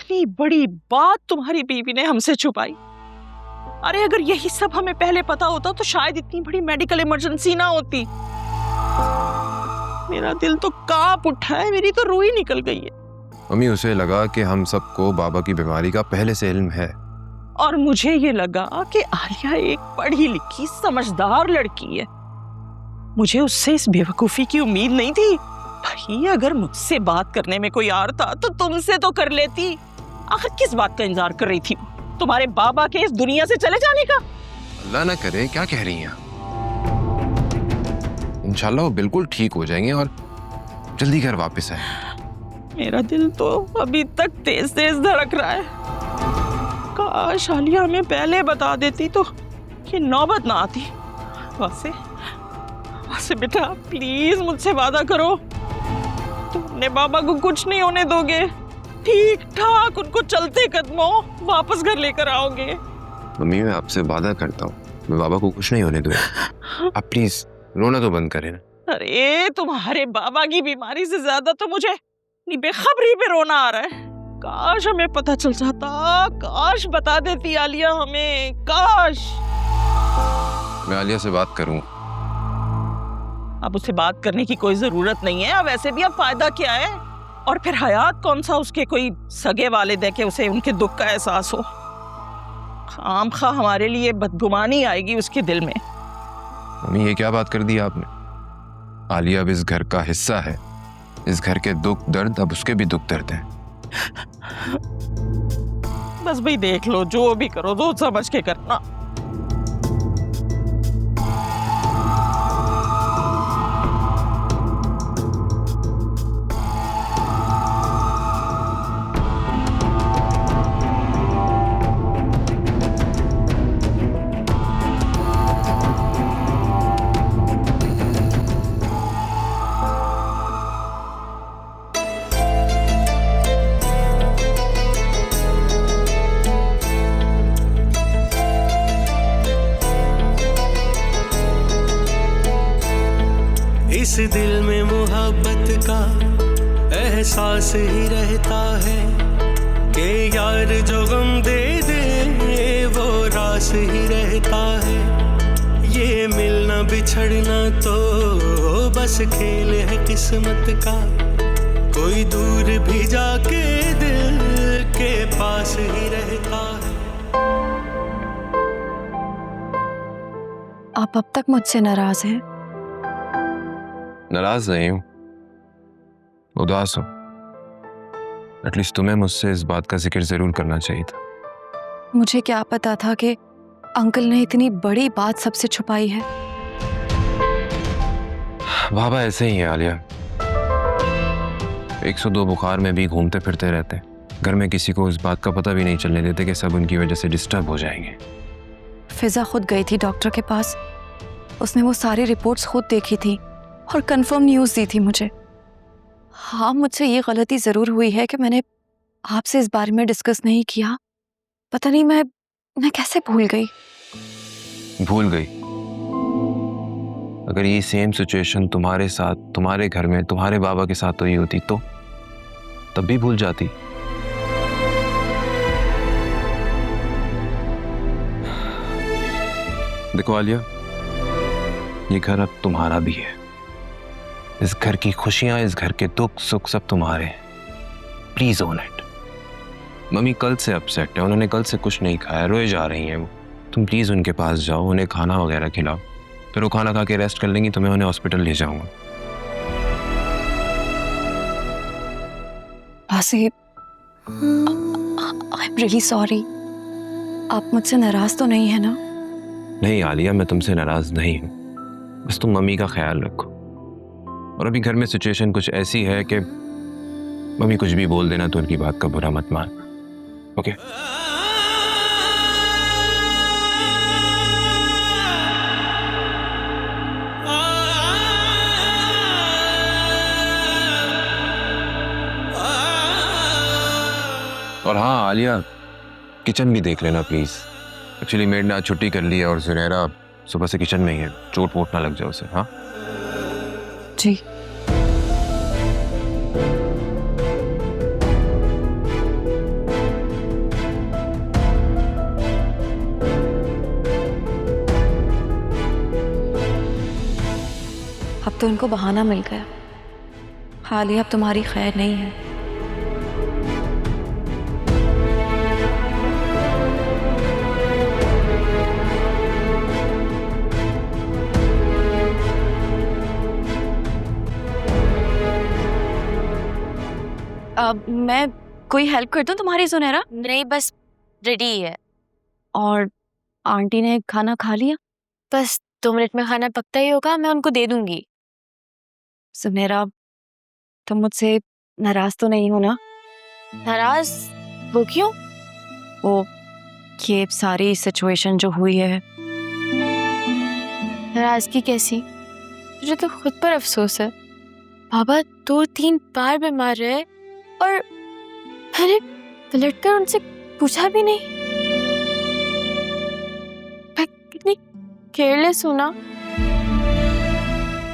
कितनी बड़ी बात तुम्हारी बीवी ने हमसे छुपाई। अरे अगर यही सब हमें पहले पता होता तो शायद इतनी बड़ी मेडिकल इमरजेंसी ना होती। मेरा दिल तो कांप उठा है, मेरी तो रूह ही निकल गई है। मम्मी उसे लगा कि हम सबको बाबा की बीमारी का पहले से इल्म है, और मुझे ये लगा कि आलिया एक पढ़ी लिखी समझदार लड़की है। मुझे उससे इस बेवकूफी की उम्मीद नहीं थी। भाई अगर मुझसे बात करने में कोई यार था तो तुमसे तो कर लेती। आखिर किस बात का इंतजार कर रही थी? तुम्हारे बाबा के इस दुनिया से चले जाने का? अल्लाह ना करे, क्या कह रही हैं? इंशाल्लाह वो बिल्कुल ठीक हो जाएंगे और जल्दी घर वापस आए। मेरा दिल तो अभी तक तेज तेज धड़क रहा है। काश आलिया हमें पहले बता देती तो ये नौबत ना आती। वैसे बेटा प्लीज मुझसे वादा करो, तुम अपने बाबा को कुछ नहीं होने दोगे। ठीक ठाक उनको चलते कदमों वापस घर लेकर आओगे। मम्मी मैं आपसे वादा करता हूँ, मैं बाबा को कुछ नहीं होने दूंगा। आप प्लीज रोना तो बंद करें ना। अरे तुम्हारे बाबा की बीमारी से ज्यादा तो मुझे बेखबरी पे रोना आ रहा है। काश हमें पता चल जाता, काश बता देती आलिया हमें, काश। मैं आलिया से बात करूँ। अब उसे बात करने की कोई जरूरत नहीं है। वैसे भी अब फायदा क्या है? और फिर हयात कौन सा उसके कोई सगे वालिद है कि उसे उनके दुख का एहसास हो। खामखा हमारे लिए बदगुमानी आएगी उसके दिल में। मम्मी ये क्या बात कर दी आपने? आलिया अब इस घर का हिस्सा है। इस घर के दुख दर्द अब उसके भी दुख दर्द हैं। बस भाई देख लो, जो भी करो तो समझ के करना। इस दिल में मोहब्बत का एहसास ही रहता है कि यार जो गम दे दे वो रास ही रहता है। ये मिलना बिछड़ना तो बस खेल है किस्मत का, कोई दूर भी जाके दिल के पास ही रहता है। आप अब तक मुझसे नाराज हैं? नाराज नहीं हूं, उदास हूं। एटलीस्ट तुम्हें मुझसे इस बात का जिक्र जरूर करना चाहिए था। मुझे क्या पता था कि अंकल ने इतनी बड़ी बात सबसे छुपाई है। बाबा ऐसे ही है आलिया, 102 बुखार में भी घूमते फिरते रहते हैं। घर में किसी को इस बात का पता भी नहीं चलने देते कि सब उनकी वजह से डिस्टर्ब हो जाएंगे। फिजा खुद गई थी डॉक्टर के पास, उसने वो सारी रिपोर्ट्स खुद देखी थी और कंफर्म न्यूज़ दी थी मुझे। हाँ मुझसे ये गलती ज़रूर हुई है कि मैंने आपसे इस बारे में डिस्कस नहीं किया। पता नहीं मैं कैसे भूल गई। भूल गई? अगर ये सेम सिचुएशन तुम्हारे साथ, तुम्हारे घर में, तुम्हारे बाबा के साथ हुई होती तो तब भी भूल जाती। देखो आलिया, ये घर अब तुम्हारा भी है। इस घर की खुशियां, इस घर के दुख सुख सब तुम्हारे हैं। Please own it. मम्मी कल से अपसेट है, उन्होंने कल से कुछ नहीं खाया, रोए जा रही हैं वो। तुम प्लीज उनके पास जाओ, उन्हें खाना वगैरह खिलाओ, फिर वो खाना खा के रेस्ट कर लेंगी तो मैं उन्हें हॉस्पिटल ले जाऊंगा। Asif, I am really sorry. आप मुझसे नाराज तो नहीं है ना? नहीं आलिया, मैं तुमसे नाराज नहीं हूं, बस तुम मम्मी का ख्याल रखो। और अभी घर में सिचुएशन कुछ ऐसी है कि मम्मी कुछ भी बोल देना तो उनकी बात का बुरा मत मान, ओके? और हाँ आलिया, किचन भी देख लेना प्लीज। एक्चुअली मेड ने आज छुट्टी कर ली है और जुनैरा सुबह से किचन में ही है, चोट वोट ना लग जाए उसे। हाँ जी। तो उनको बहाना मिल गया। हालिया अब तुम्हारी खैर नहीं है। अब मैं कोई हेल्प कर दूं तुम्हारी सुनहरा? नहीं, बस रेडी है। और आंटी ने खाना खा लिया? बस 2 मिनट में खाना पकता ही होगा, मैं उनको दे दूंगी। सुनहरा, तुम मुझसे नाराज तो नहीं हो ना? नाराज? वो क्यों? वो ये सारी सिचुएशन जो हुई है। नाराजगी कैसी? मुझे तो खुद पर अफसोस है। बाबा 2-3 बार बीमार रहे और मैंने पलट कर उनसे पूछा भी नहीं। मैं कितनी केयरलेस हूं ना,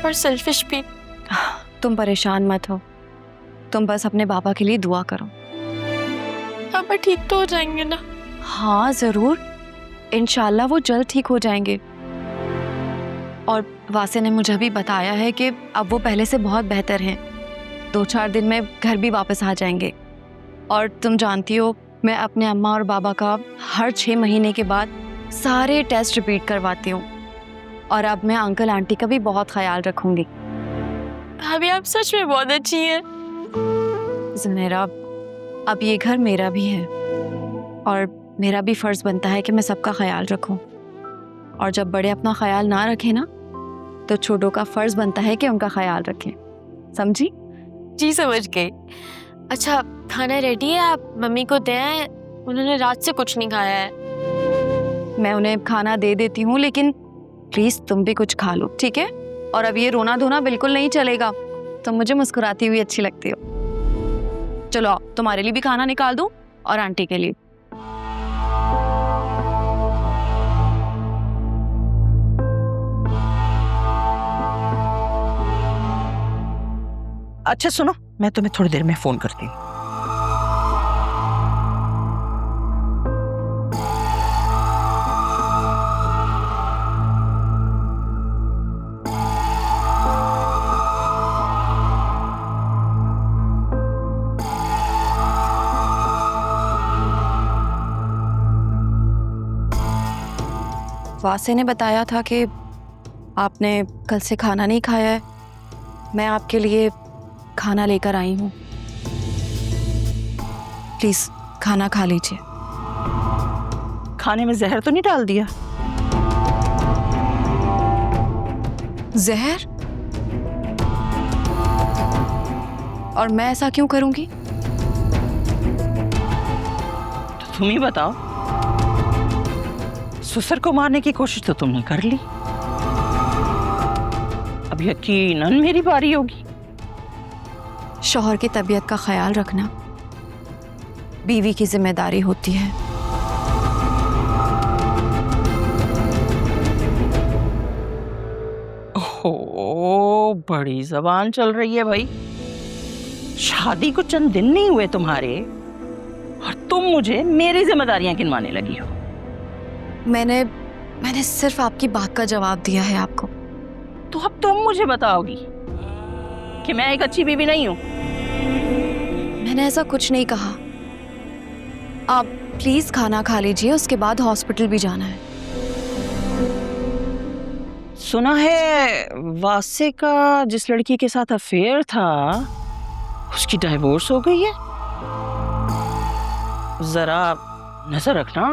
और सेल्फिश भी। तुम परेशान मत हो, तुम बस अपने बाबा के लिए दुआ करो। पापा ठीक तो हो जाएंगे ना? हाँ जरूर, इंशाल्लाह वो जल्द ठीक हो जाएंगे। और वासे ने मुझे भी बताया है कि अब वो पहले से बहुत बेहतर हैं। 2-4 दिन में घर भी वापस आ जाएंगे। और तुम जानती हो, मैं अपने अम्मा और बाबा का हर 6 महीने के बाद सारे टेस्ट रिपीट करवाती हूँ। और अब मैं अंकल आंटी का भी बहुत ख्याल रखूंगी। भाभी आप सच में बहुत अच्छी हैं। ज़ुनैरा, अब ये घर मेरा भी है और मेरा भी फर्ज बनता है कि मैं सबका ख्याल रखूं। और जब बड़े अपना ख्याल ना रखें ना, तो छोटों का फर्ज बनता है कि उनका ख्याल रखें। समझी? जी समझ गई। अच्छा, खाना रेडी है, आप मम्मी को दें, उन्होंने रात से कुछ नहीं खाया है। मैं उन्हें खाना दे देती हूँ, लेकिन प्लीज तुम भी कुछ खा लो, ठीक है? और अब ये रोना धोना बिल्कुल नहीं चलेगा। तुम मुझे मुस्कुराती हुई अच्छी लगती हो। चलो आओ, तुम्हारे लिए भी खाना निकाल दूं और आंटी के लिए। अच्छा सुनो, मैं तुम्हें थोड़ी देर में फोन करती हूँ। वासे ने बताया था कि आपने कल से खाना नहीं खाया है। मैं आपके लिए खाना लेकर आई हूँ, प्लीज खाना खा लीजिए। खाने में जहर तो नहीं डाल दिया? जहर? और मैं ऐसा क्यों करूंगी? तो तुम ही बताओ। ससुर को मारने की कोशिश तो तुमने कर ली, अब यकीनन मेरी बारी होगी। शौहर की तबीयत का ख्याल रखना बीवी की जिम्मेदारी होती है। ओह, बड़ी जबान चल रही है भाई। शादी को चंद दिन नहीं हुए तुम्हारे और तुम मुझे मेरी जिम्मेदारियां गिनवाने लगी हो। मैंने सिर्फ आपकी बात का जवाब दिया है आपको। तो अब तुम मुझे बताओगी कि मैं एक अच्छी बीवी नहीं हूं? मैंने ऐसा कुछ नहीं कहा। आप प्लीज खाना खा लीजिए, उसके बाद हॉस्पिटल भी जाना है। सुना है वासे का जिस लड़की के साथ अफेयर था उसकी डाइवोर्स हो गई है। जरा नजर रखना।